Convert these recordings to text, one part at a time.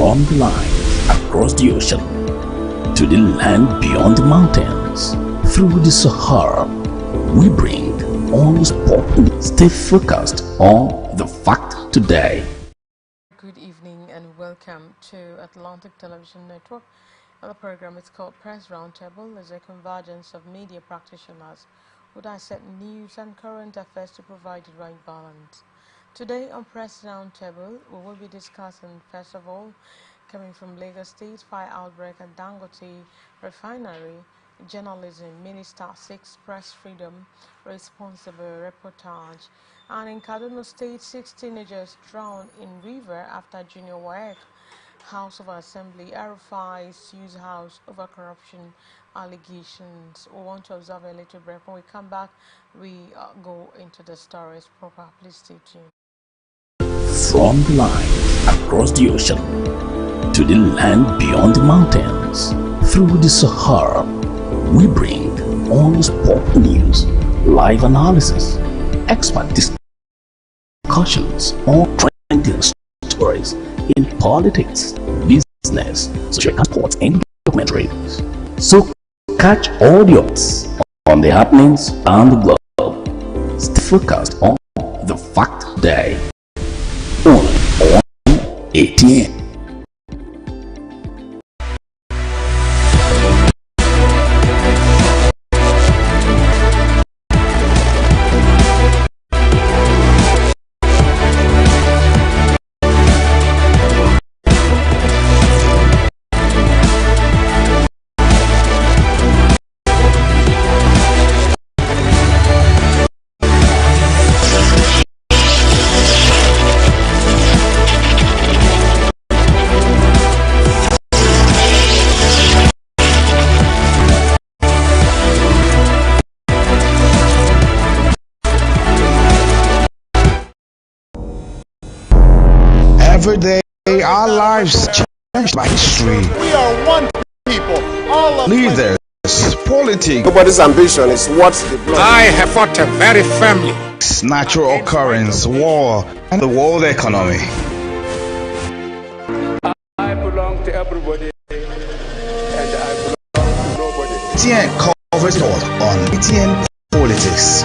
From the lines across the ocean to the land beyond the mountains, through the Sahara, we bring all the sport news. Stay focused on the fact today. Good evening and welcome to Atlantic Television Network. And the program is called Press Roundtable. It's a convergence of media practitioners who dissect news and current affairs to provide the right balance. Today on Press Roundtable, we will be discussing, first of all, coming from Lagos State, fire outbreak at Dangote Refinery, journalism, Minister seeks press freedom, responsible reportage, and in Kaduna State, 6 teenagers drowned in river after junior WAEC. House of Assembly, RFI's use house over corruption allegations. We want to observe a little break. When we come back, we go into the stories proper. Please stay tuned. From the line across the ocean to the land beyond the mountains, through the Sahara, we bring all the sport news, live analysis, expert discussions on trending stories in politics, business, social sports, and documentaries. So catch all the updates on the happenings around the globe. Stay focused on the fact today. Only on ATN. Every day, our lives changed by history. We are one people, all of Leaders, politics, nobody's ambition is what's the blood. I have fought very firmly. natural occurrence, war, and the world economy. I belong to everybody, and I belong to nobody. ATN covers it all on ATN Politics.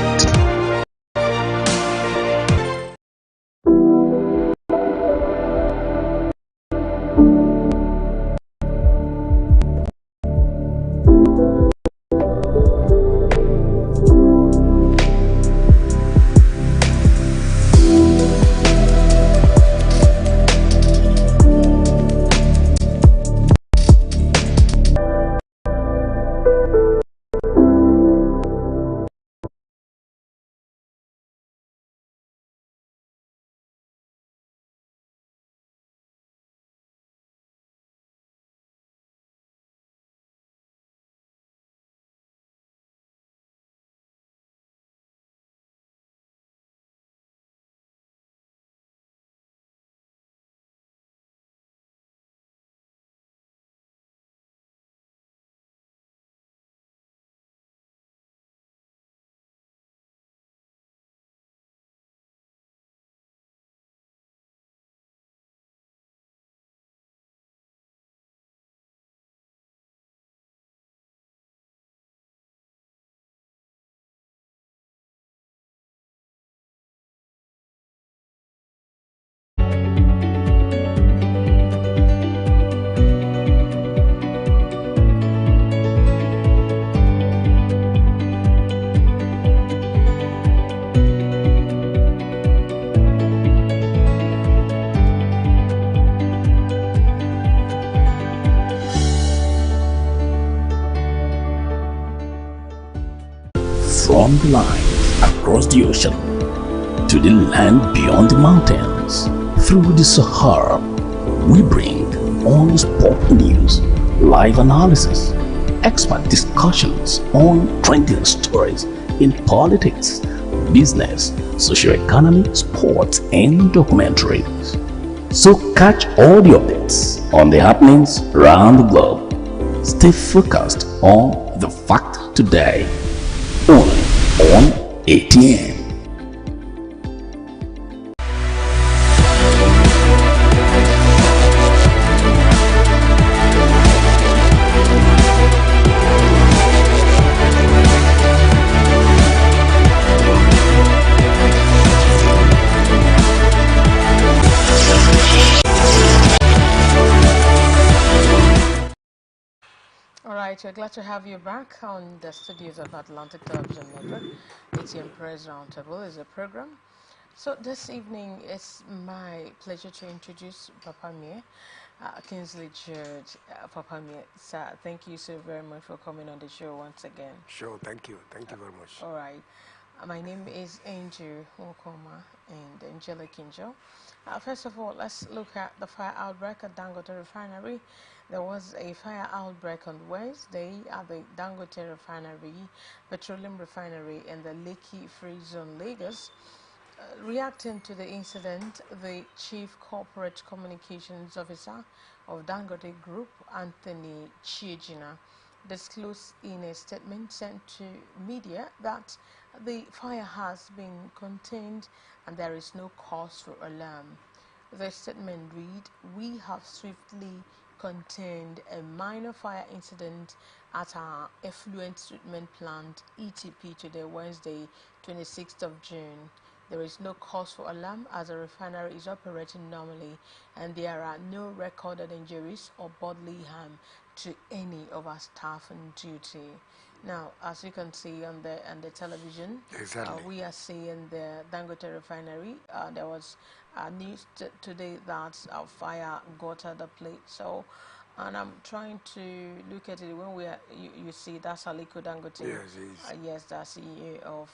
From the lines across the ocean to the land beyond the mountains, through the Sahara, we bring all the sport news, live analysis, expert discussions on trending stories in politics, business, social economy, sports, and documentaries. So catch all the updates on the happenings around the globe. Stay focused on the fact today. Only on ATN. we're glad to have you back on the studios of Atlantic Television Network. ATM Press Roundtable is a program. So this evening, it's my pleasure to introduce Papa Mie, Kingsley George. Papa Mie, sir, thank you so very much for coming on the show once again. Sure, thank you. Thank you very much. All right. My name is Angel Wokoma and Angela Kinjo. First of all, let's look at the fire outbreak at Dangote Refinery. There was a fire outbreak on Wednesday at the Dangote Refinery, petroleum refinery in the Lekki Free Zone, Lagos. Reacting to the incident, the Chief Corporate Communications Officer of Dangote Group, Anthony Chiejina, disclosed in a statement sent to media that the fire has been contained and there is no cause for alarm. The statement read, "We have swiftly contained a minor fire incident at our effluent treatment plant ETP today, Wednesday, 26th of June. There is no cause for alarm as the refinery is operating normally and there are no recorded injuries or bodily harm to any of our staff on duty." Now, as you can see on the television, Exactly. we are seeing the Dangote refinery. There was news today that a fire got at the place. So, and I'm trying to look at it when you see that's Aliko Dangote. Yes, it is. Yes, the CEO of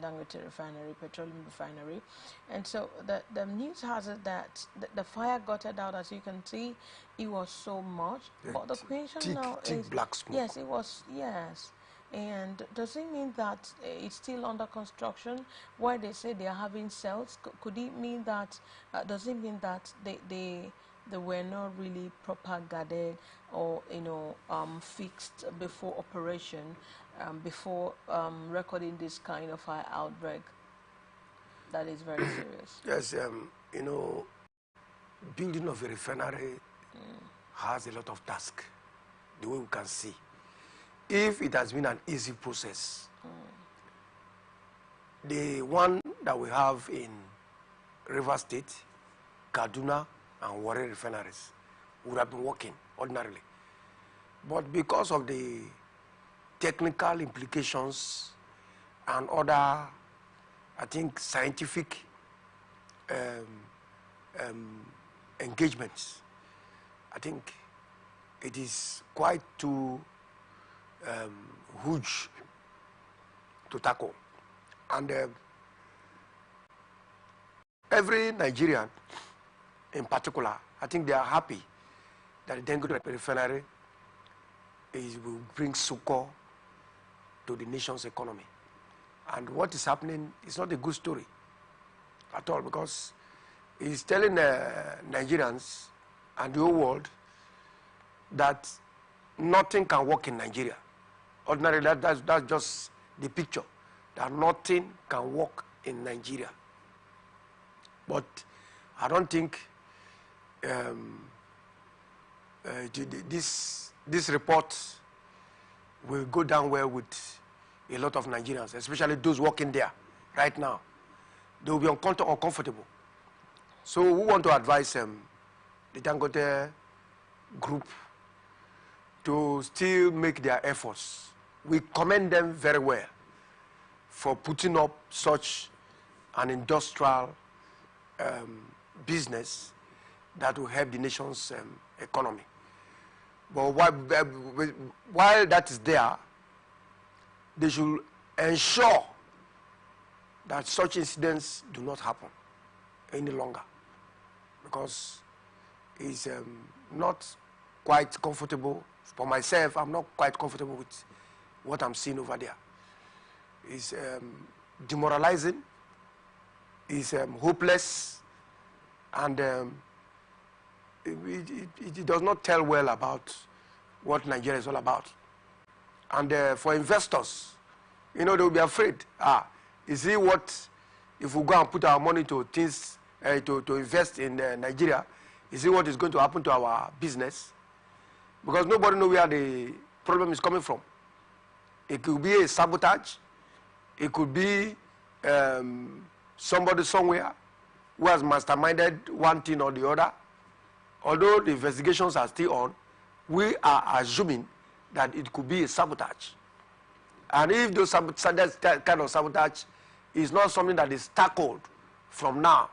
Dangote Refinery, petroleum refinery. And so the news has it that the fire got it out, as you can see, it was so much. But the question now is, black smoke. yes, it was, yes. And does it mean that it's still under construction? Why they say they are having cells? Could it mean that, does it mean that they were not really proper guarded or fixed before operation, before recording this kind of fire outbreak? That is very serious. Yes, building of a refinery has a lot of task, the way we can see. If it has been an easy process, the one that we have in River State, Kaduna, and Warri refineries would have been working ordinarily. But because of the technical implications and other, I think, scientific engagements, I think it is quite too huge to tackle. And every Nigerian in particular, I think they are happy that the Dangote refinery will bring succor to the nation's economy. And what is happening is not a good story at all, because it's telling Nigerians and the whole world that nothing can work in Nigeria. Ordinarily, that's just the picture, that nothing can work in Nigeria. But I don't think this report will go down well with a lot of Nigerians, especially those working there right now. They will be uncomfortable. So we want to advise the Dangote group to still make their efforts. We commend them very well for putting up such an industrial business that will help the nation's economy. But while that is there, they should ensure that such incidents do not happen any longer, because it's not quite comfortable. For myself, I'm not quite comfortable with what I'm seeing over there. It's demoralizing, it's hopeless, and it does not tell well about what Nigeria is all about. And for investors, they will be afraid. Is it what, if we go and put our money to things, to invest in Nigeria, is it what is going to happen to our business? Because nobody knows where the problem is coming from. It could be a sabotage. It could be somebody somewhere who has masterminded one thing or the other. Although the investigations are still on, we are assuming that it could be a sabotage. And if those that kind of sabotage is not something that is tackled from now,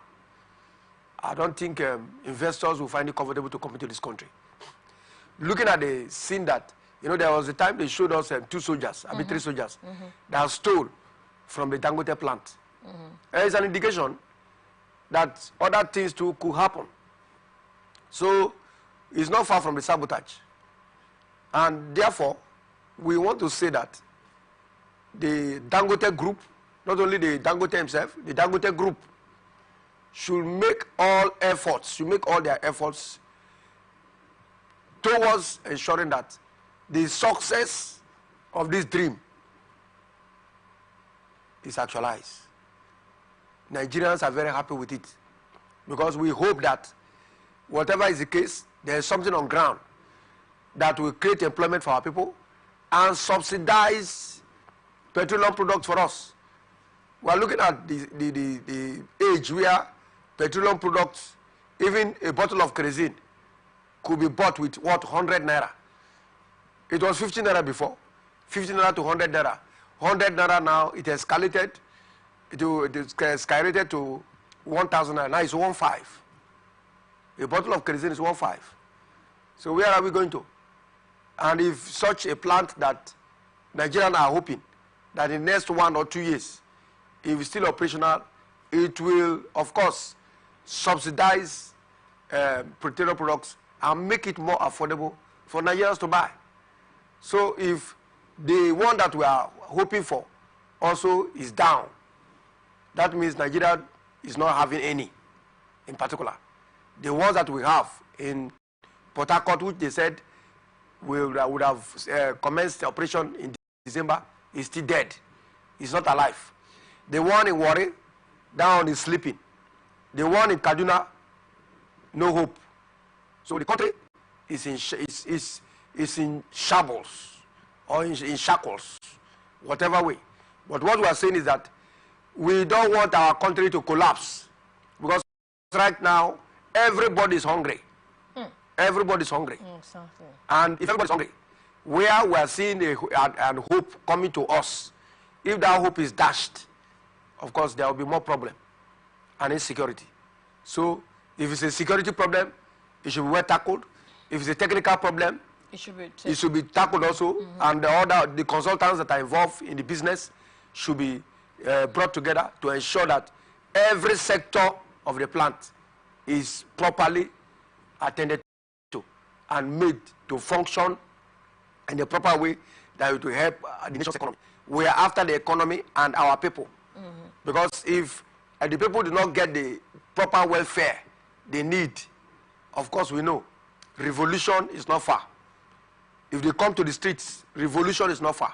I don't think investors will find it comfortable to come into this country. Looking at the scene that, there was a time they showed us 2 soldiers, I mean 3 soldiers, that stole from the Dangote plant. It's an indication that other things too could happen. So it's not far from the sabotage. And therefore, we want to say that the Dangote group, not only the Dangote himself, the Dangote group should make all their efforts towards ensuring that the success of this dream is actualized. Nigerians are very happy with it because we hope that whatever is the case, there is something on ground that will create employment for our people and subsidize petroleum products for us. We are looking at the age where petroleum products, even a bottle of kerosene, could be bought with what, 100 naira. It was 15 naira before, 15 naira to 100 naira. 100 naira now, it has escalated, it is skyrocketed to 1,000 naira. Now it's 1.5. A bottle of kerosene is 1.5. So where are we going to? And if such a plant that Nigerians are hoping that in the next 1 or 2 years, if it's still operational, it will, of course, subsidize petroleum products and make it more affordable for Nigerians to buy. So if the one that we are hoping for also is down, that means Nigeria is not having any in particular. The ones that we have in Port Harcourt, which they said would have commenced the operation in December, is still dead. It's not alive. The one in Warri, that one is sleeping. The one in Kaduna, no hope. So the country is in shambles or in shackles, whatever way. But what we are saying is that we don't want our country to collapse because right now everybody is hungry. Everybody is hungry. Exactly. And if everybody is hungry, where we are seeing a hope coming to us, if that hope is dashed, of course there will be more problem and insecurity. So if it's a security problem, it should be well tackled. If it's a technical problem, it should be tackled also. And the consultants that are involved in the business should be brought together to ensure that every sector of the plant is properly attended to and made to function in the proper way that it will help the nation's economy. We are after the economy and our people. Because if the people do not get the proper welfare they need, of course we know revolution is not far. If they come to the streets, revolution is not far.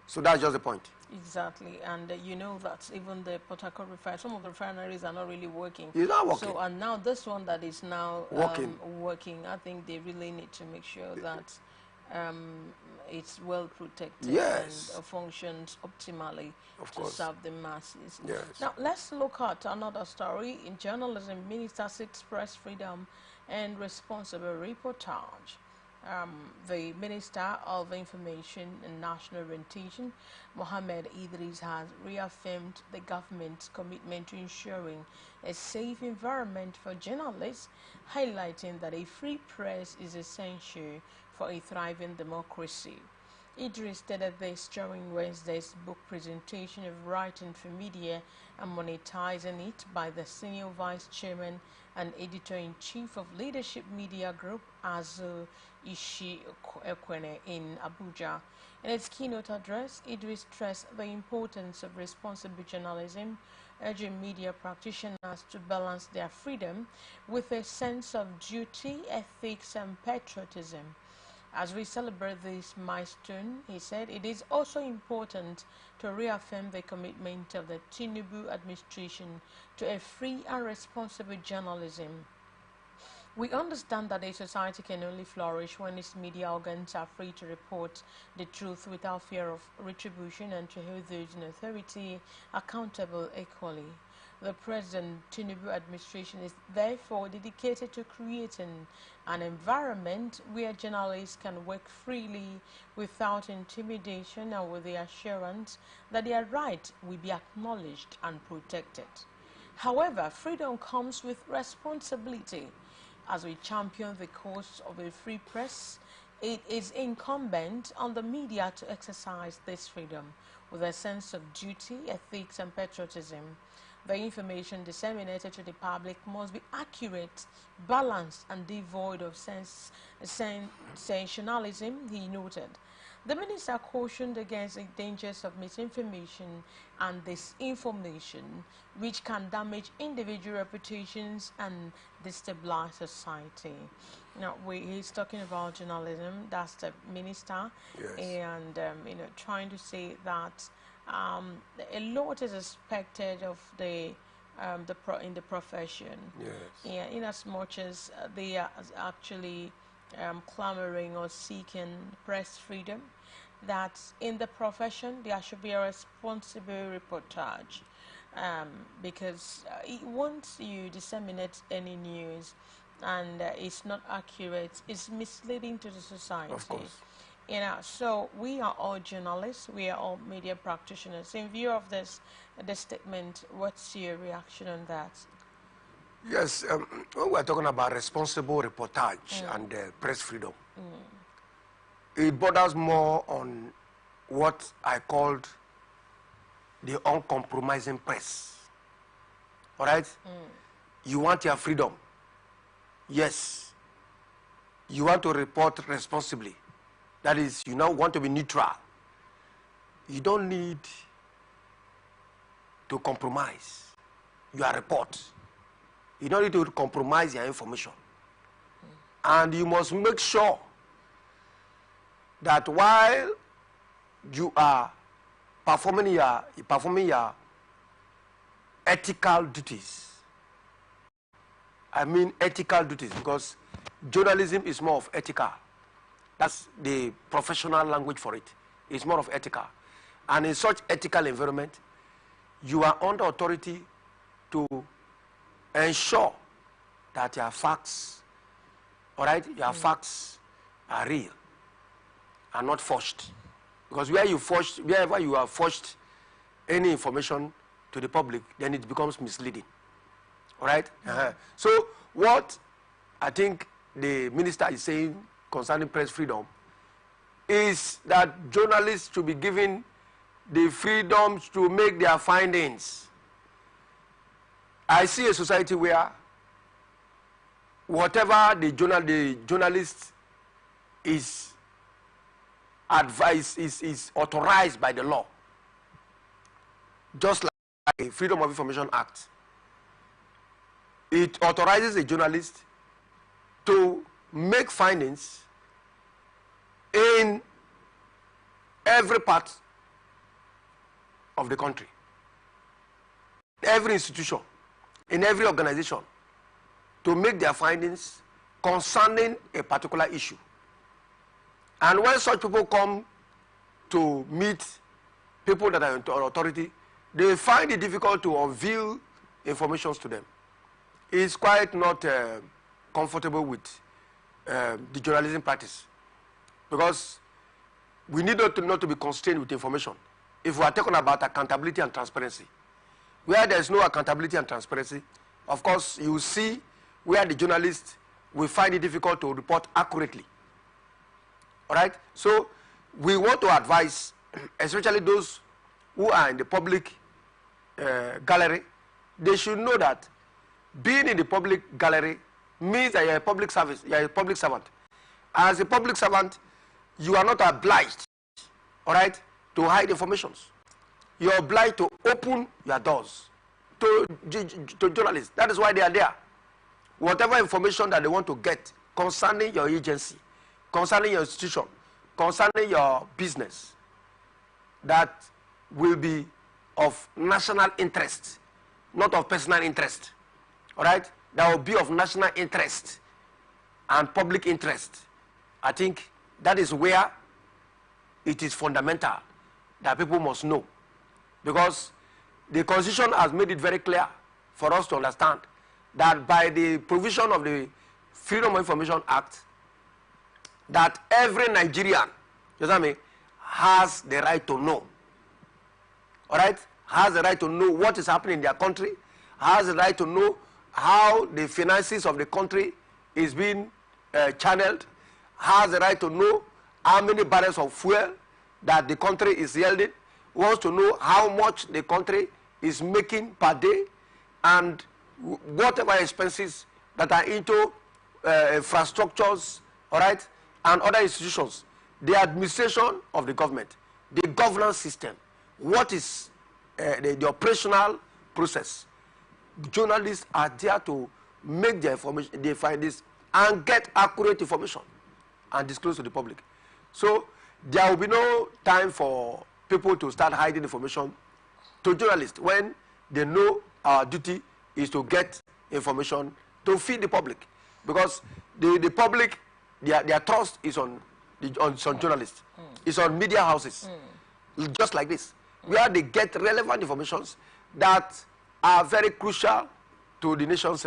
So that's just the point. Exactly, and you know that even the Port Harcourt refinery, some of the refineries are not really working. It's not working. So, and now this one that is now working, I think they really need to make sure that it's well protected and functions optimally to serve the masses. Yes. Now, let's look at another story. In journalism, ministers express freedom and responsible reportage. The Minister of Information and National Orientation, Mohammed Idris, has reaffirmed the government's commitment to ensuring a safe environment for journalists, highlighting that a free press is essential for a thriving democracy. Idris stated this during Wednesday's book presentation of Writing for Media and Monetizing It by the Senior Vice Chairman and Editor-in-Chief of Leadership Media Group, Azu Ishi Ekwene, in Abuja. In its keynote address, Idris stressed the importance of responsible journalism, urging media practitioners to balance their freedom with a sense of duty, ethics, and patriotism. As we celebrate this milestone, he said, it is also important to reaffirm the commitment of the Tinubu administration to a free and responsible journalism. We understand that a society can only flourish when its media organs are free to report the truth without fear of retribution and to hold those in authority accountable equally. The President Tinubu administration is therefore dedicated to creating an environment where journalists can work freely without intimidation and with the assurance that their rights will be acknowledged and protected. However, freedom comes with responsibility. As we champion the cause of a free press, it is incumbent on the media to exercise this freedom with a sense of duty, ethics, and patriotism. The information disseminated to the public must be accurate, balanced, and devoid of sensationalism, he noted. The minister cautioned against the dangers of misinformation and disinformation, which can damage individual reputations and destabilize society. Now, he's talking about journalism. That's the minister, Yes. and trying to say that a lot is expected of in the profession. Yes. Yeah, in as much as they are actually clamoring or seeking press freedom, that in the profession there should be a responsible reportage, because once you disseminate any news and it's not accurate, it's misleading to the society. Of course. So we are all journalists, we are all media practitioners. In view of this statement, what's your reaction on that? Yes, when we're talking about responsible reportage and press freedom, it borders more on what I called the uncompromising press. All right? You want your freedom. Yes. You want to report responsibly. That is, you now want to be neutral. You don't need to compromise your report. You don't need to compromise your information. And you must make sure that while you are performing your ethical duties, I mean ethical duties, because journalism is more of ethical. That's the professional language for it. It's more of ethical. And in such ethical environment, you are under authority to ensure that your facts, all right, your facts are real and not forged. Because wherever you have forged any information to the public, then it becomes misleading. All right? So what I think the minister is saying concerning press freedom is that journalists should be given the freedom to make their findings. I see a society where whatever the journalist is advised is authorized by the law, just like the Freedom of Information Act. It authorizes a journalist to make findings in every part of the country, every institution, in every organization, to make their findings concerning a particular issue. And when such people come to meet people that are in authority, they find it difficult to unveil information to them. It's quite not comfortable with the journalism practice, because we need not to be constrained with information. If we are talking about accountability and transparency, where there is no accountability and transparency, of course, you see where the journalists will find it difficult to report accurately. All right? So we want to advise, especially those who are in the public gallery, they should know that being in the public gallery means that you're a public service, you're a public servant. As a public servant, you are not obliged, all right, to hide informations. You're obliged to open your doors to journalists. That is why they are there. Whatever information that they want to get concerning your agency, concerning your institution, concerning your business, that will be of national interest, not of personal interest. All right? That will be of national interest and public interest. I think that is where it is fundamental that people must know. Because the Constitution has made it very clear for us to understand that by the provision of the Freedom of Information Act, that every Nigerian, you know what I mean, has the right to know. All right? Has the right to know what is happening in their country, has the right to know how the finances of the country is being channeled, has the right to know how many barrels of fuel that the country is yielding, wants to know how much the country is making per day, and whatever expenses that are into infrastructures, all right, and other institutions, the administration of the government, the governance system, what is the operational process. Journalists are there to make their information, they find this and get accurate information and disclose to the public. So there will be no time for people to start hiding information to journalists when they know our duty is to get information to feed the public, because the public, their trust is on journalists, it's on media houses, just like this, where they get relevant informations that are very crucial to the nation's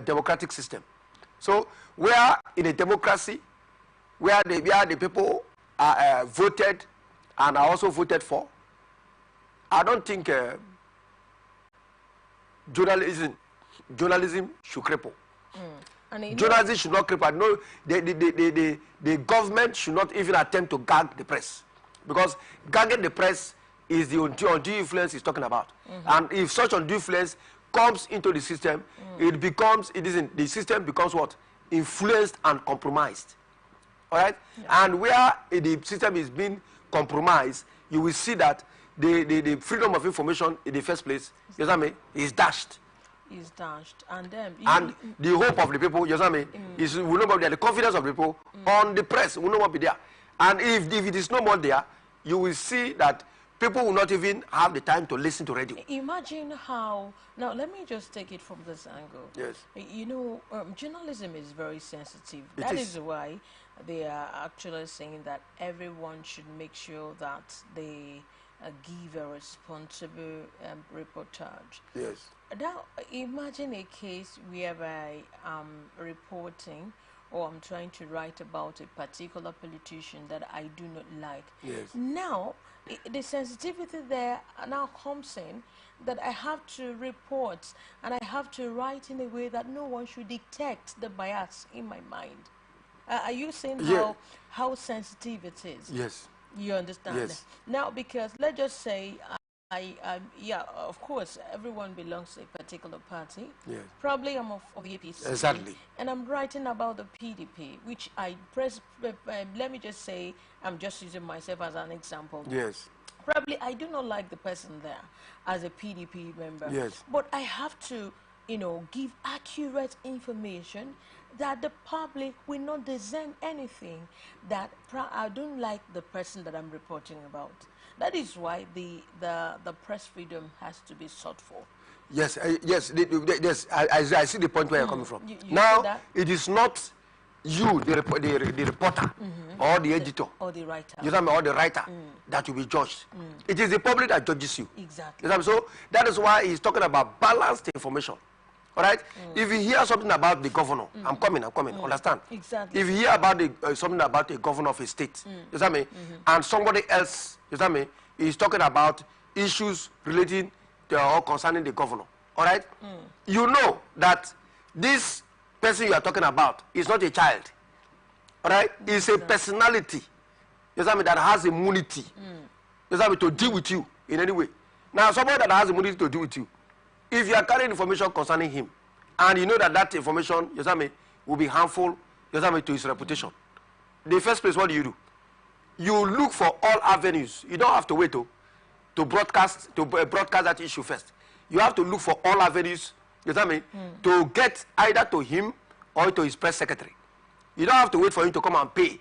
democratic system. So where in a democracy, where the people are voted and are also voted for, I don't think journalism should cripple. Journalism should not cripple. No, the government should not even attempt to gag the press, because gagging the press is the undue influence he's talking about. And if such undue influence comes into the system, the system becomes what? Influenced and compromised. All right? Yeah. And where the system is being compromised, you will see that the freedom of information in the first place, you know what I mean, is dashed. Is dashed. And the hope of the people, you know what I mean, is will not be there. The confidence of the people on the press will not be there. And if it is no more there, you will see that people will not even have the time to listen to radio. Imagine how, now let me just take it from this angle. Yes. You know, journalism is very sensitive. That is why they are actually saying that everyone should make sure that they give a responsible reportage. Yes. Now, imagine a case whereby I'm reporting or I'm trying to write about a particular politician that I do not like. Yes. Now, the sensitivity there now comes in that I have to report and I have to write in a way that no one should detect the bias in my mind. Are you saying how sensitive it is? Yes. You understand? Yes. Now, because let's just say, yeah, of course, everyone belongs to a particular party. Yes. Probably I'm of the APC. Exactly. And I'm writing about the PDP, which I let me just say, I'm just using myself as an example. Yes. Probably I do not like the person there as a PDP member. Yes. But I have to, you know, give accurate information that the public will not discern anything that I don't like the person that I'm reporting about. That is why the press freedom has to be sought for. Yes, yes, yes. I see the point where you're coming from. You now, it is not you, the reporter, or the editor, or the writer, or the writer that will be judged. It is the public that judges you. Exactly. So that is why he's talking about balanced information. All right. If you hear something about the governor, I'm coming. Understand? Exactly. If you hear about something about a governor of a state, you know what I mean, and somebody else, you know what I mean, is talking about issues relating to or concerning the governor. All right. You know that this person you are talking about is not a child. All right. It's a personality. You know what I mean, that has immunity. You know what I mean, to deal with you in any way. Now, somebody that has immunity to deal with you, if you are carrying information concerning him, and you know that that information, you know what I mean, will be harmful, you know what I mean, to his reputation, the first place, what do? You look for all avenues. You don't have to wait to broadcast that issue first. You have to look for all avenues, you know what I mean, to get either to him or to his press secretary. You don't have to wait for him to come and pay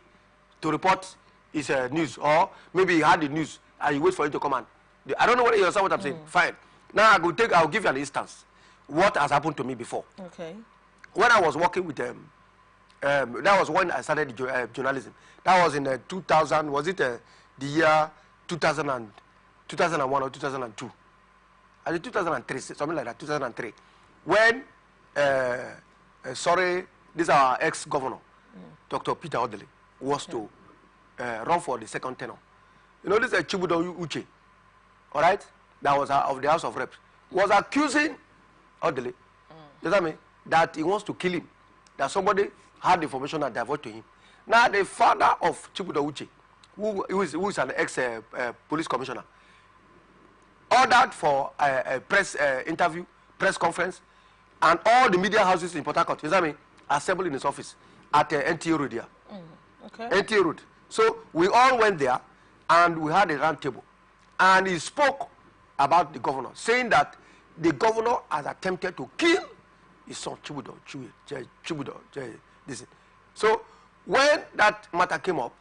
to report his news, or maybe he had the news and you wait for him to come and. I don't know whether you understand what I'm saying. Fine. Now I'll give you an instance. What has happened to me before? Okay. When I was working with them, that was when I started journalism. That was in 2000. Was it the year 2001 or 2002? I think 2003, something like that, 2003, when sorry, this is our ex-governor, Dr. Peter Odele, was to run for the second tenure. You know, this is Chibudo Uche, all right, that was of the House of Reps, was accusing Odele, you know what I mean, that he wants to kill him, that somebody had information and divulged to him. Now, the father of Chibudo Uche, who is an ex-police commissioner, ordered for a press interview, press conference, and all the media houses in Port Harcourt, you know what I mean, assembled in his office at NTA Road here. Okay. NTA Road. So we all went there and we had a round table. And he spoke about the governor, saying that the governor has attempted to kill his son, Chibudo. So when that matter came up,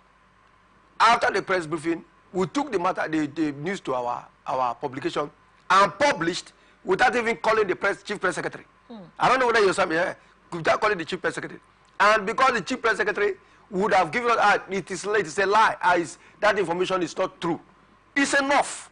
after the press briefing, we took the matter, the news to our publication and published without even calling the chief press secretary. I don't know whether you saw me here, without calling the chief press secretary. And because the chief press secretary would have given us, it is a lie, that information is not true. It's enough.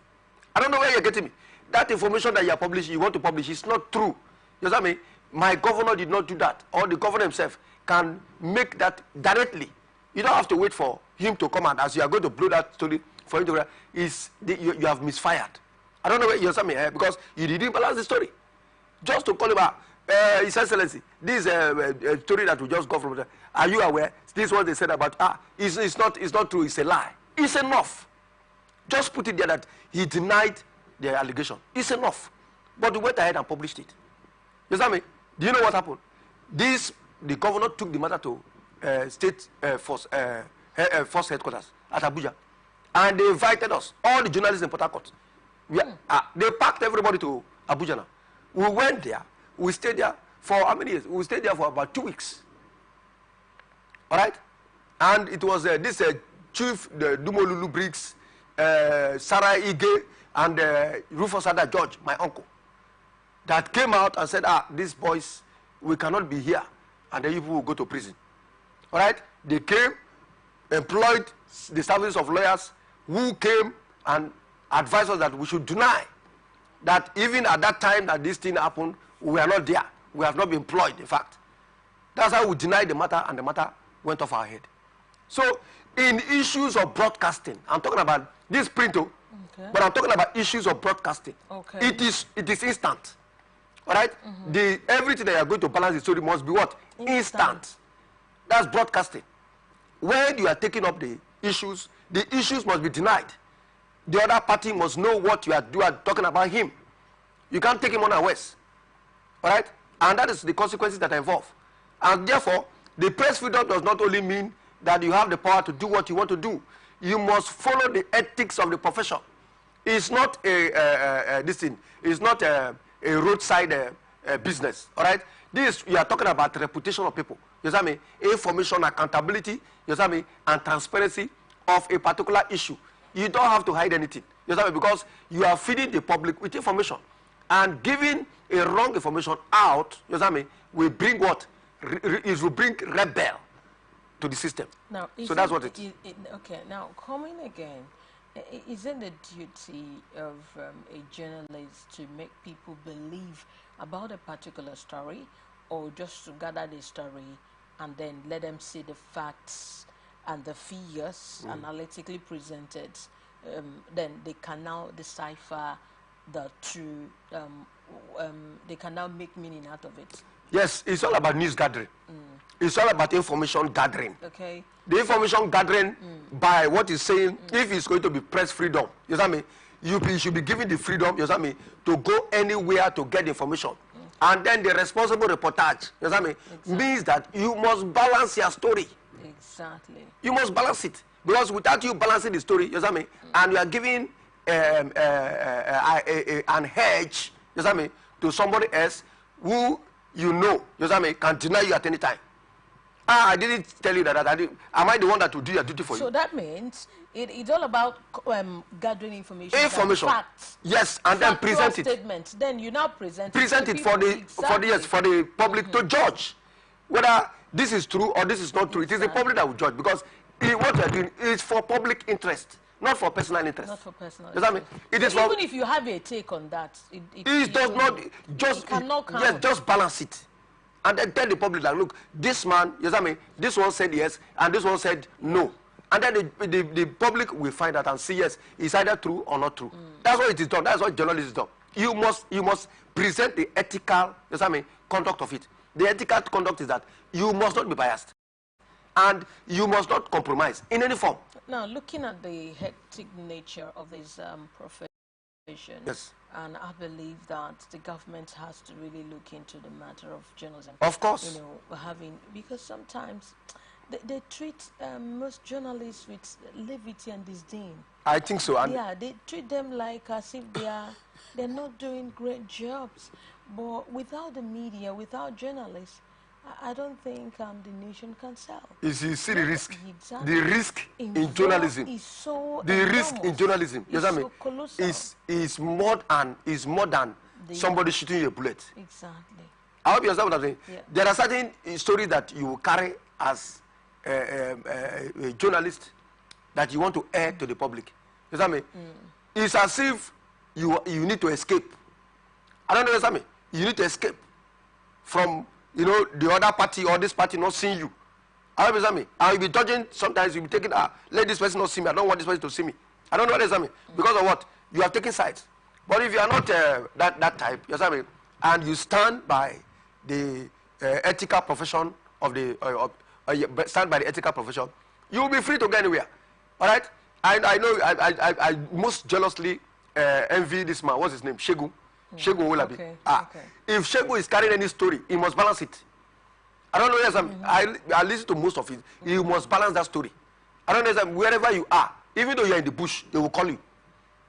I don't know where you're getting me. That information that you want to publish is not true. You know what I mean? My governor did not do that, or the governor himself can make that directly. You don't have to wait for him to come out as you are going to blow that story for him to you have misfired. I don't know where you're saying because you didn't balance the story. Just to call him out, His Excellency, this story that we just got from there, are you aware? This is what they said about it's not true, it's a lie. It's enough. Just put it there that he denied the allegation. It's enough. But we went ahead and published it. You understand me? Do you know what happened? The governor took the matter to state force headquarters at Abuja, and they invited us, all the journalists in Port Harcourt. They packed everybody to Abuja now. We went there. We stayed there for how many years? We stayed there for about 2 weeks. All right? And it was this Chief Dumolulu Briggs, Sarah Ige, and Rufus Ada George, my uncle, that came out and said, these boys, we cannot be here, and then people will go to prison. All right? They came, employed the service of lawyers who came and advised us that we should deny that even at that time that this thing happened, we were not there. We have not been employed, in fact. That's how we denied the matter, and the matter went off our head. So, in issues of broadcasting, I'm talking about this printo, but I'm talking about issues of broadcasting. Okay. It is instant. All right? Everything that you are going to balance the story must be what? Instant. That's broadcasting. When you are taking up the issues must be denied. The other party must know what you are talking about him. You can't take him unawares. All right? And that is the consequences that are involved. And therefore, the press freedom does not only mean that you have the power to do what you want to do. You must follow the ethics of the profession. It's not it's not a roadside business. All right? You are talking about the reputation of people. You know what I mean? Information, accountability, you know what I mean? And transparency of a particular issue. You don't have to hide anything. You know what I mean? Because you are feeding the public with information. And giving a wrong information out, you know what I mean, will bring what? It will bring rebel to the system. Now, so that's what it is. Okay, now coming again, is it the duty of a journalist to make people believe about a particular story, or just to gather the story and then let them see the facts and the figures analytically presented, then they can now decipher the true, they can now make meaning out of it? Yes, it's all about news gathering. It's all about information gathering. Okay. The information gathering by what is saying, if it's going to be press freedom, you know what I mean? You should be given the freedom, you know what I mean, to go anywhere to get information. And then the responsible reportage, you know what I mean, means that you must balance your story. Exactly. You must balance it. Because without you balancing the story, you know what I mean, and you are giving an hedge, you know what I mean, to somebody else who you know what I mean, can deny you at any time. I didn't tell you that. Am I the one that will do your duty for you? So that means it's all about gathering information. Information. Facts. Yes, and then present it. Statements. Then you now present it for the public to judge whether this is true or this is not true. It is the public that will judge, because what you are doing is for public interest, not for personal interest. Not for personal Does that mean it is even if you have a take on that, it does not just cannot count. Yes, just balance it. And then tell the public that look, this man, you know what I mean, this one said yes, and this one said no. And then the public will find out and see yes, it's either true or not true. That's what it is done. That's what journalists do. You must present the ethical, you know what I mean, conduct of it. The ethical conduct is that you must not be biased. And you must not compromise in any form. Now, looking at the hectic nature of this profession, yes, and I believe that the government has to really look into the matter of journalism. Of course. You know, because sometimes they treat most journalists with levity and disdain. I think so. And yeah, they treat them like as if they're not doing great jobs. But without the media, without journalists, I don't think the nation can sell. You see the risk. Exactly. The risk in journalism is so the enormous. risk in journalism, you know what I mean, colossal. is more than somebody shooting a bullet. Exactly. I hope you understand what I'm saying. Yeah. There are certain stories that you carry as a journalist that you want to air to the public. You know what I mean? It's as if you need to escape. I don't know what I mean. You need to escape from, you know, the other party or this party not seeing you. I hope you understand me. I will be dodging. Sometimes you'll be taking, let this person not see me. I don't want this person to see me. I don't know what I mean. Because of what? You have taken sides. But if you are not that type, you understand me, and you stand by the ethical profession of the stand by the ethical profession, you will be free to go anywhere. All right? I know I most jealously envy this man. What's his name? Shegun. Shegun Olabi. Okay. If Shegun is carrying any story, he must balance it. I don't know. Yes, I listen to most of it. You must balance that story. I don't know. Yes, wherever you are, even though you are in the bush, they will call you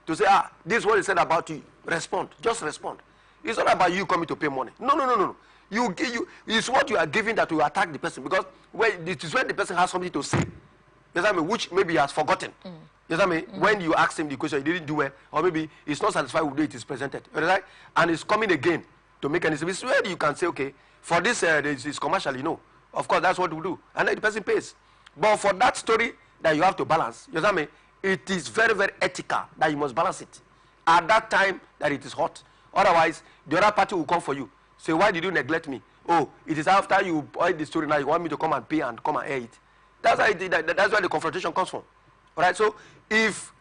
to say, this is what he said about you. Respond. Just respond. It's not about you coming to pay money. No. It's what you are giving that will attack the person, because it is when the person has something to say, you know, which maybe he has forgotten. You know what I mean? When you ask him the question, he didn't do well, or maybe he's not satisfied with the way it is presented. Right? And it's coming again to make any sense. It's where you can say, okay, for this, this commercial, you know, of course, that's what we do. And then the person pays. But for that story that you have to balance, you know what I mean? It is very, very ethical that you must balance it at that time that it is hot. Otherwise, the other party will come for you. Say, why did you neglect me? Oh, it is after you heard the story now, you want me to come and pay and come and air it. That's where the confrontation comes from. All right, so if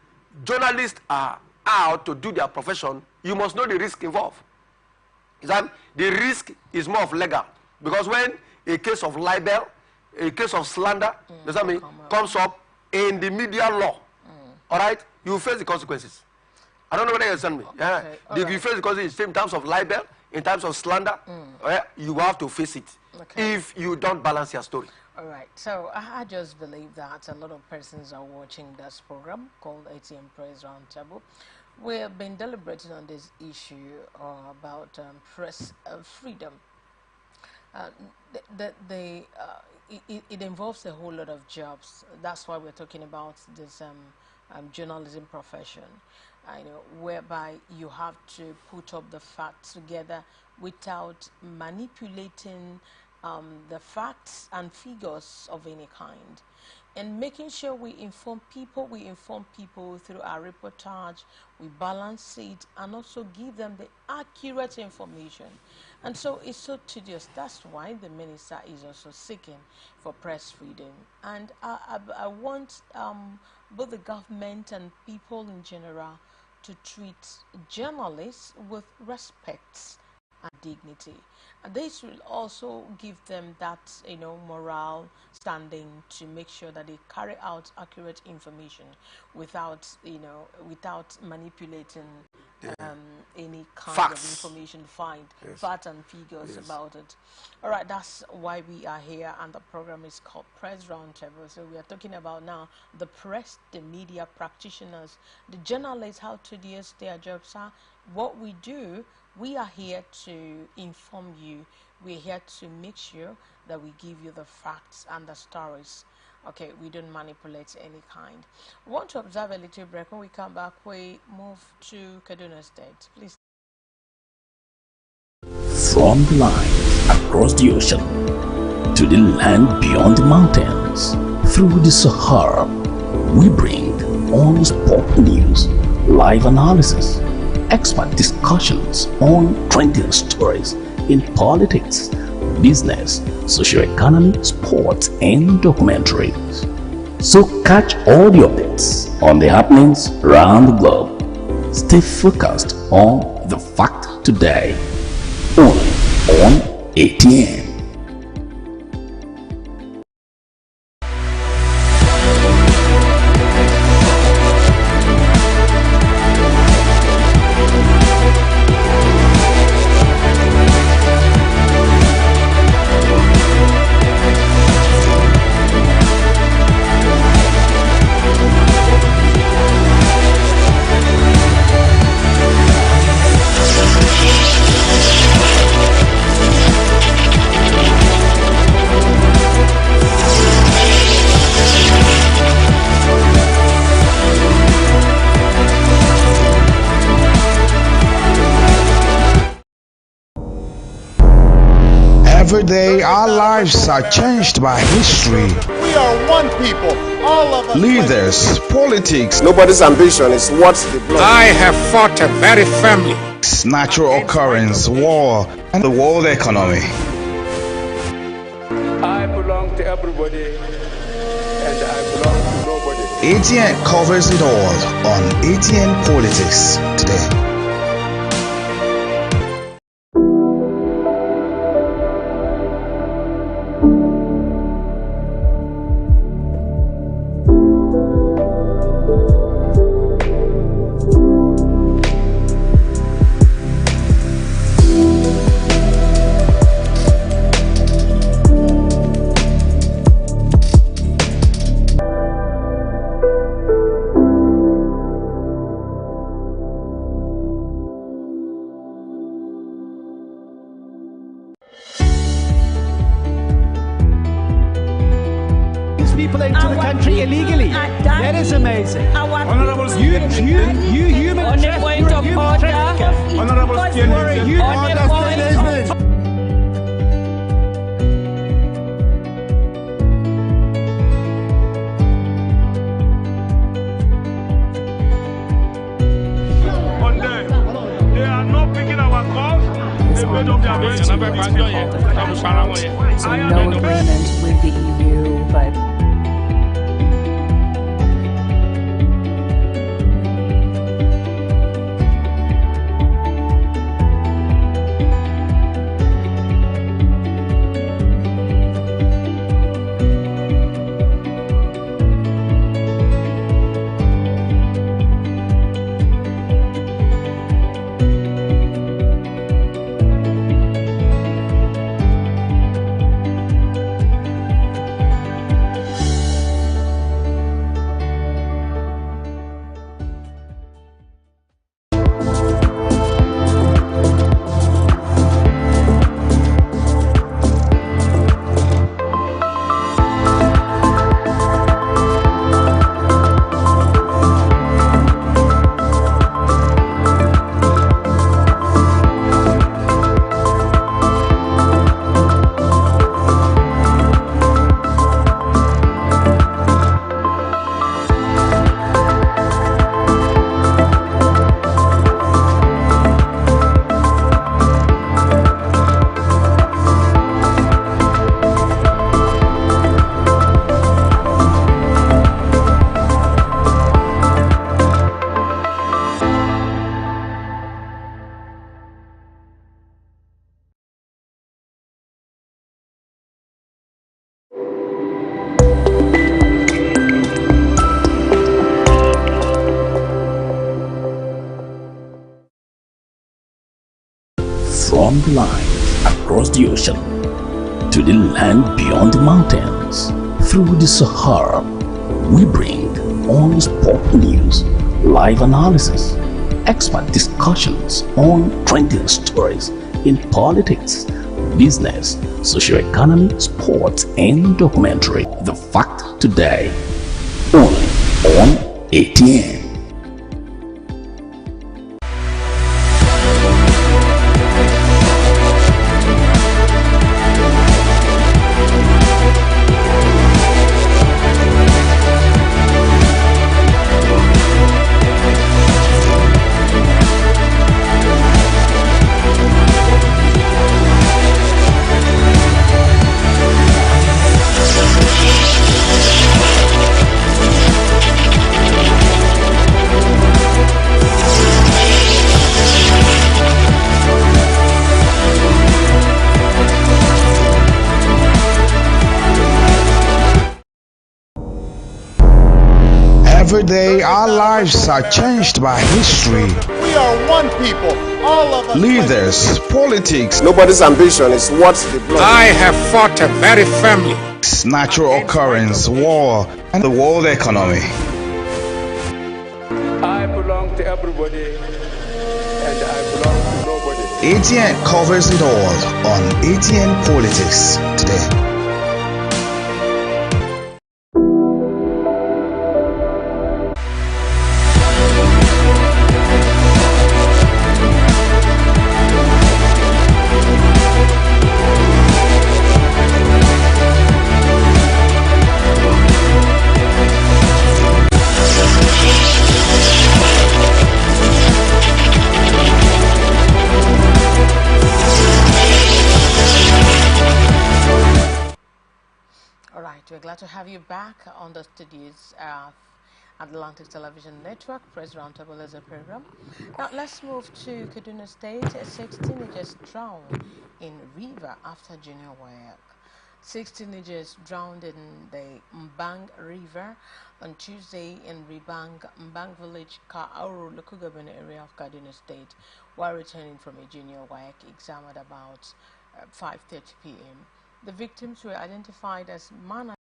journalists are out to do their profession, you must know the risk involved. The risk is more of legal, because when a case of libel, a case of slander, does that mean, comes up in the media law, all right, you face the consequences. I don't know whether you understand me. Yeah, okay. You face the consequences in terms of libel, in terms of slander. You have to face it if you don't balance your story. All right, so I just believe that a lot of persons are watching this program called ATM Press Roundtable. We have been deliberating on this issue about press freedom. It involves a whole lot of jobs. That's why we're talking about this journalism profession, whereby you have to put up the facts together without manipulating the facts and figures of any kind, and making sure we inform people through our reportage, we balance it and also give them the accurate information. And so it's so tedious. That's why the minister is also seeking for press freedom. And I want both the government and people in general to treat journalists with respect and dignity. And this will also give them that, moral standing to make sure that they carry out accurate information without manipulating any kind facts. of information, facts and figures about it. All right, that's why we are here, and the program is called Press Roundtable. So we are talking about now the press, the media practitioners, the journalists, how tedious their jobs are. What we do, we are here to inform you. We're here to make sure that we give you the facts and the stories. Okay, we don't manipulate any kind. We want to observe a little break. When we come back, we move to Kaduna State. Please. From the line across the ocean to the land beyond the mountains, through the Sahara, we bring on sport news, live analysis, expert discussions on trending stories in politics, business, socio-economy, sports, and documentaries. So catch all the updates on the happenings around the globe. Stay focused on the fact today, only on ATN. Every day, our lives are changed by history, We are one people, all of us. leaders, politics, Nobody's ambition is what's the blood. I have fought very firmly. natural occurrence, war, and the world economy. I belong to everybody, and I belong to nobody. ATN covers it all on ATN Politics today. People into the country illegally. That is amazing. Honourable You human on the point of order. Honourable you On the point of on them. They are not picking our calls. They made up their minds. So no agreement with the EU, but From the line across the ocean to the land beyond the mountains, through the Sahara, we bring on sport news, live analysis, expert discussions on trending stories in politics, business, socio-economy, sports, and documentary. The fact today, only on ATN. day, our lives are changed by history. We are one people, all of us. Leaders, politics, Nobody's ambition is what the blood. I have fought very firmly. natural occurrence, war, and the world economy. I belong to everybody, and I belong to nobody. ATN covers it all on ATN Politics today. We're glad to have you back on the studios of Atlantic Television Network. Press Roundtable is a program. Now let's move to Kaduna State. 6 teenagers drowned in river after junior work. 6 teenagers drowned in the Mbang River on Tuesday in Mbang Village, Kauru, local government area of Kaduna State, while returning from a junior work exam at about 5:30 p.m. The victims were identified as Monday,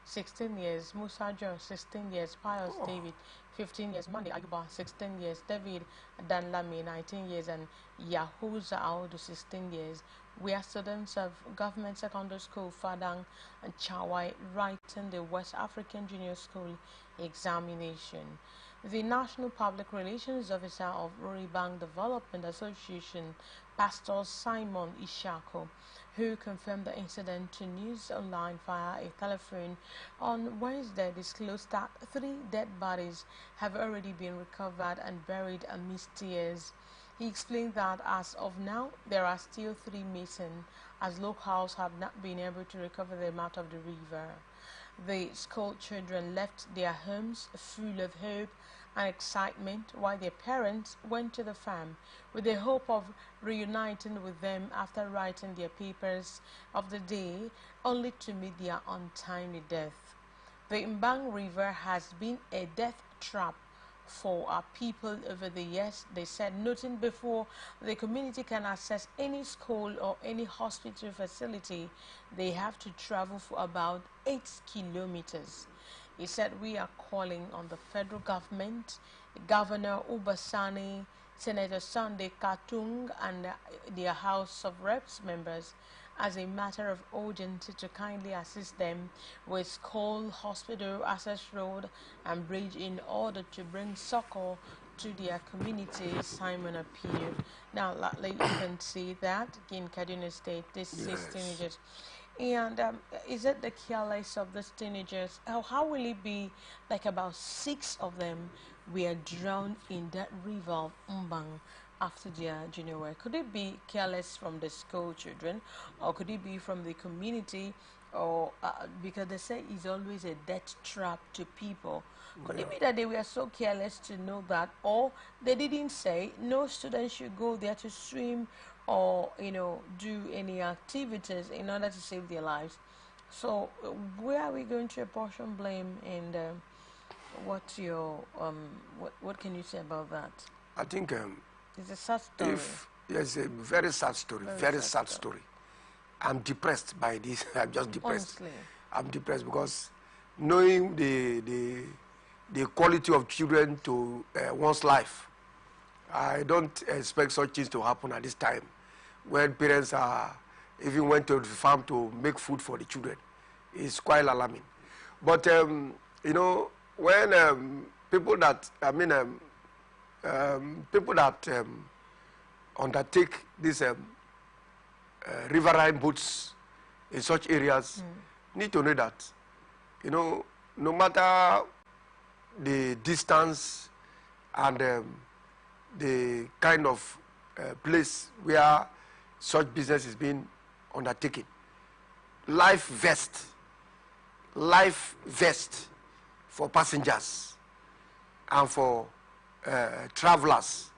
16 years, Musa John, 16 years, Pius David, 15 years, Monday Ayuba, 16 years, David Danlami, 19 years, and Yahuza Audu, 16 years. We are students of Government Secondary School, Fadang and Chawai, writing the West African Junior School examination. The National Public Relations Officer of Ruribang Development Association, Pastor Simon Ishako, who confirmed the incident to News Online via a telephone on Wednesday, disclosed that 3 dead bodies have already been recovered and buried amidst tears. He explained that as of now, there are still 3 missing, as locals have not been able to recover them out of the river. The school children left their homes full of hope and excitement, while their parents went to the farm with the hope of reuniting with them after writing their papers of the day, only to meet their untimely death. The Mbang River has been a death trap for our people over the years, they said, noting before the community can access any school or any hospital facility, they have to travel for about 8 kilometers. He said, we are calling on the federal government, Governor Ubasani, Senator Sunday Katung, and their House of Reps members as a matter of urgency to kindly assist them with school, hospital, access road, and bridge in order to bring succor to their community, Simon appealed. Now, you can see that in Kaduna State, this 6 teenagers. And is it the careless of these teenagers? How will it be like about 6 of them were drowned in that river Mbang after their junior work? Could it be careless from the school children, or could it be from the community, or because they say it's always a death trap to people? Could it be that they were so careless to know that, or they didn't say no student should go there to swim or do any activities in order to save their lives? So where are we going to apportion blame, and what's your what can you say about that? I think It's a sad story. Yes, a very sad story, very sad story. I'm depressed by this. I'm just depressed. Honestly. I'm depressed because knowing the quality of children to one's life, I don't expect such things to happen at this time, when parents even went to the farm to make food for the children. It's quite alarming. But when people that undertake these riverine boats in such areas need to know that, no matter the distance and the kind of place where such business is being undertaken, life vest for passengers and for travelers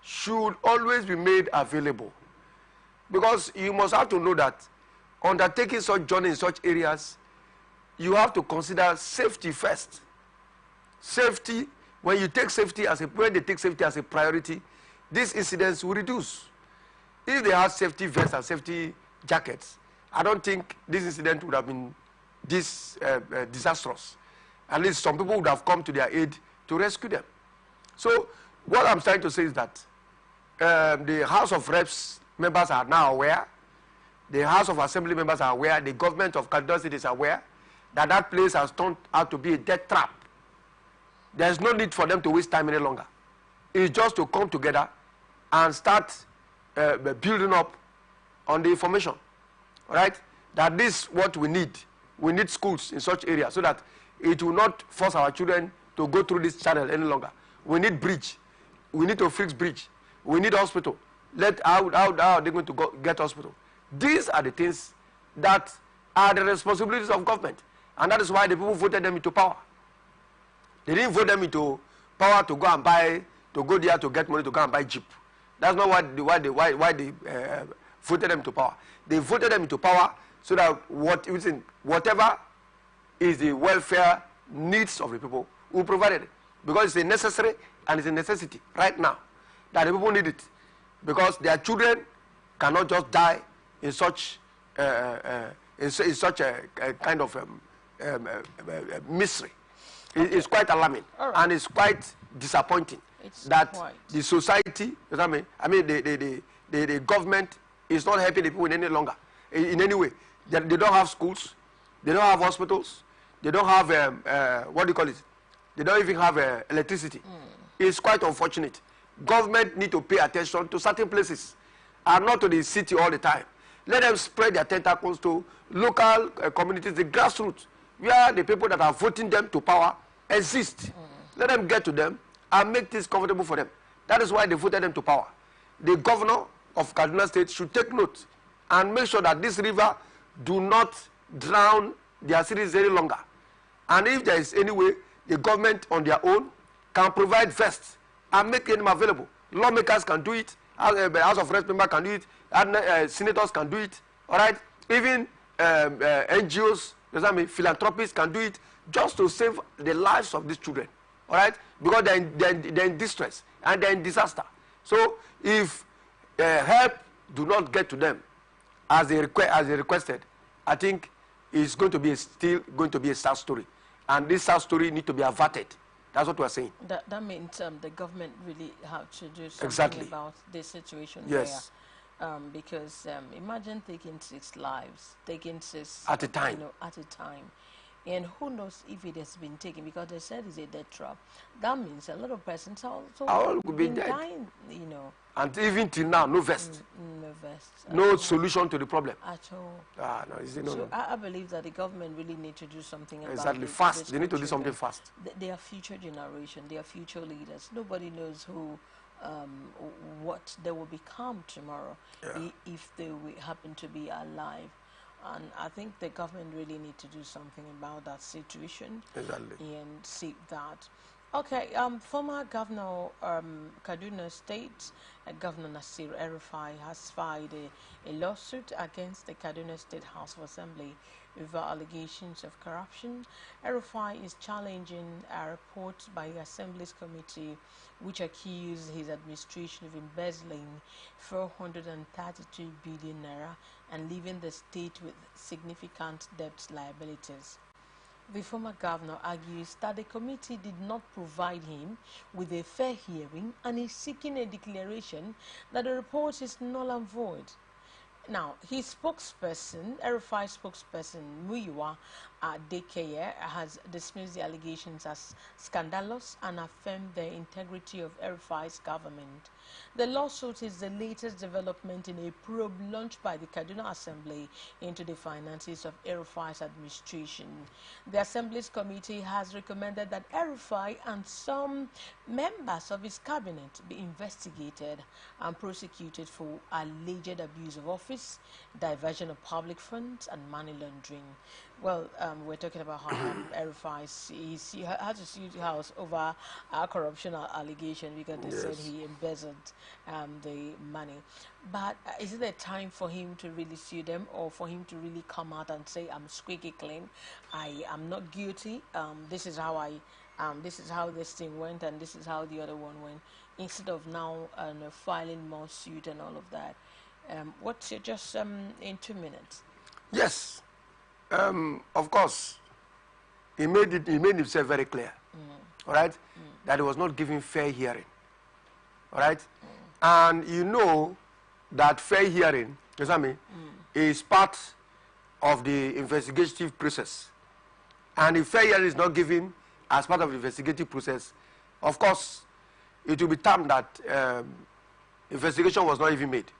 should always be made available, because you must have to know that undertaking such journey in such areas, you have to consider safety first. safety, when they take safety as a priority, these incidents will reduce. If they had safety vests and safety jackets, I don't think this incident would have been this disastrous. At least some people would have come to their aid to rescue them. So what I'm trying to say is that the House of Reps members are now aware, the House of Assembly members are aware, the government of Kaduna State is aware that that place has turned out to be a death trap. There's no need for them to waste time any longer. It's just to come together and start building up on the information, right? That this is what we need. We need schools in such areas so that it will not force our children to go through this channel any longer. We need bridge. We need to fix bridge. We need hospital. How are they going to get hospital? These are the things that are the responsibilities of government. And that is why the people voted them into power. They didn't vote them into power to go and buy, to go there to get money to go and buy Jeep. That's not why they voted them into power. They voted them into power so that whatever is the welfare needs of the people, we provided it. Because it's a necessary and it's a necessity right now that the people need it. Because their children cannot just die in such a kind of misery. It's quite alarming, right. And it's quite disappointing that the society, the government is not helping the people any longer, in any way. They don't have schools, they don't have hospitals, they don't have what do you call it? They don't even have electricity. It's quite unfortunate. Government need to pay attention to certain places and not to the city all the time. Let them spread their tentacles to local communities, the grassroots, where the people that are voting them to power exist. Let them get to them and make this comfortable for them. That is why they voted them to power. The governor of Kaduna State should take note and make sure that this river do not drown their cities any longer. And if there is any way, the government on their own can provide vests and make them available. Lawmakers can do it, House of Reps members can do it, and senators can do it, all right? Even NGOs, philanthropists can do it, just to save the lives of these children, all right? Because they're in distress and they're in disaster. So if help do not get to them as they requested, I think it's going to be still going to be a sad story, and this sad story need to be averted. That's what we're saying. That means the government really have to do something about this situation. Yes. Because imagine taking 6 lives, taking 6 at a time. At a time. And who knows if it has been taken, because they said it's a death trap. That means a lot of persons also been dying, And even till now, no vest. No vest. No solution to the problem. At all. No. I believe that the government really need to do something about it. Fast. They need to do something fast. They are future generation. They are future leaders. Nobody knows who, what they will become tomorrow, if they happen to be alive. And I think the government really need to do something about that situation. Exactly. And see that. Okay, former governor Kaduna State, Governor Nasir El-Rufai has filed a lawsuit against the Kaduna State House of Assembly over allegations of corruption. El-Rufai is challenging a report by the Assembly's committee which accused his administration of embezzling 432 billion naira and leaving the state with significant debt liabilities. The former governor argues that the committee did not provide him with a fair hearing and is seeking a declaration that the report is null and void. Now, his spokesperson, El-Rufai spokesperson Muyiwa Dekeye, has dismissed the allegations as scandalous and affirmed the integrity of El-Rufai's government. The lawsuit is the latest development in a probe launched by the Kaduna Assembly into the finances of El-Rufai's administration. The Assembly's committee has recommended that El-Rufai and some members of his cabinet be investigated and prosecuted for alleged abuse of office, diversion of public funds, and money laundering. Well, we're talking about how El-Rufai had to sue the House over a corruption allegation because they said he embezzled the money. But is it a time for him to really sue them, or for him to really come out and say, I'm squeaky clean, I am not guilty, this is how I this is how this thing went and this is how the other one went, instead of now filing more suit and all of that. What's your just in 2 minutes? Yes, of course. He made himself very clear. All right, that he was not giving fair hearing. All right, and you know that fair hearing, you know what I mean, is part of the investigative process. And if fair hearing is not given as part of the investigative process, of course, it will be termed that investigation was not even made.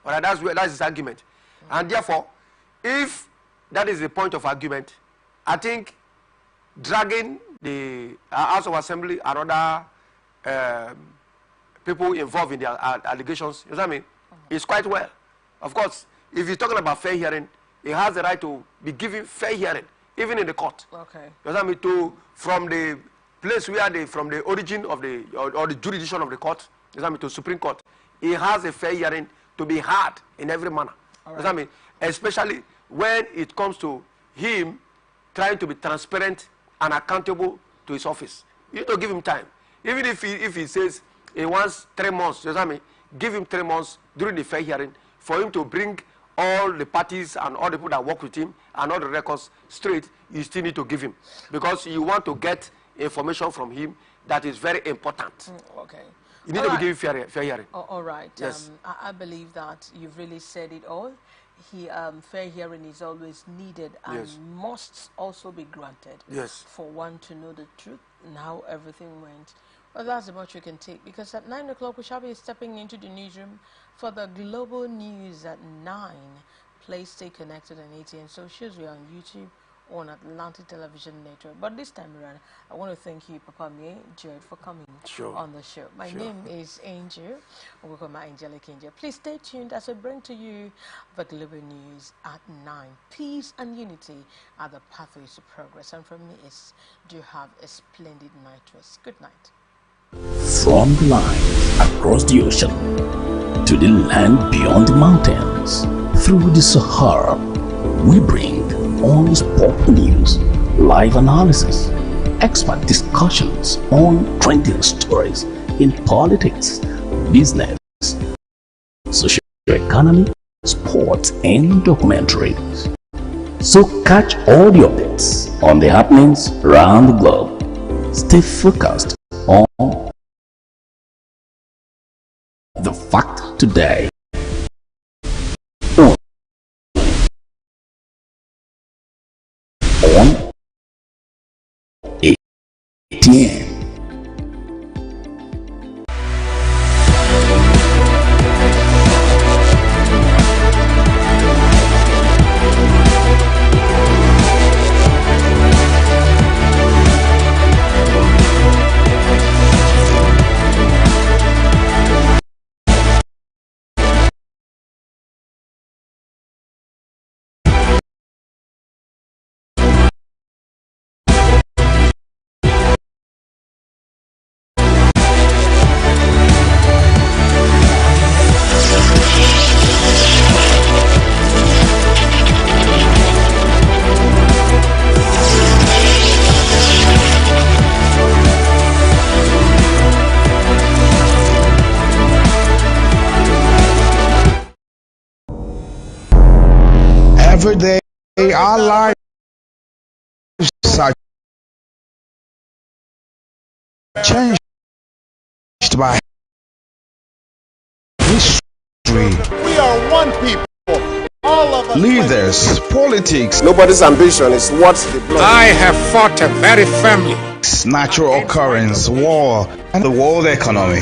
All right, that's his argument. And therefore, if that is the point of argument, I think dragging the House of Assembly and other people involved in the allegations, you know what I mean, is quite well. Of course, if he's talking about fair hearing, he has the right to be given fair hearing, even in the court. Okay. You know what I mean, from the place where from the origin of the or the jurisdiction of the court, you know what I mean, to Supreme Court, he has a fair hearing to be heard in every manner. You know what I mean, especially when it comes to him trying to be transparent and accountable to his office. You need to give him time. Even if he says he wants 3 months, you know what I mean, give him 3 months during the fair hearing for him to bring all the parties and all the people that work with him and all the records straight. You still need to give him, because you want to get information from him that is very important. Okay. You need to be given fair hearing. All right. Yes. I believe that you've really said it all. Fair hearing is always needed and Yes. must also be granted. Yes. For one to know the truth and how everything went. Well, that's much we can take, because at 9 o'clock we shall be stepping into the newsroom for the global news at 9. Please stay connected on ATN Socials. We are on YouTube on Atlantic Television Network. But this time around, I want to thank you, Papa May, Jared, for coming on the show. My name is Angel. We call my Angelic Angel. Please stay tuned as I bring to you the global news at 9. Peace and unity are the pathways to progress. And from me is, do have a splendid night rest. Good night. From the line across the ocean to the land beyond the mountains, through the Sahara, we bring on sport news, live analysis, expert discussions on trending stories in politics, business, social economy, sports, and documentaries. So catch all the updates on the happenings around the globe. Stay focused on the fact today. On ATN. Every day, our lives are changed by history. We are one people. All of us. Leaders, politics, Nobody's ambition is what the blood. I have fought very firmly. natural occurrence, war, and the world economy.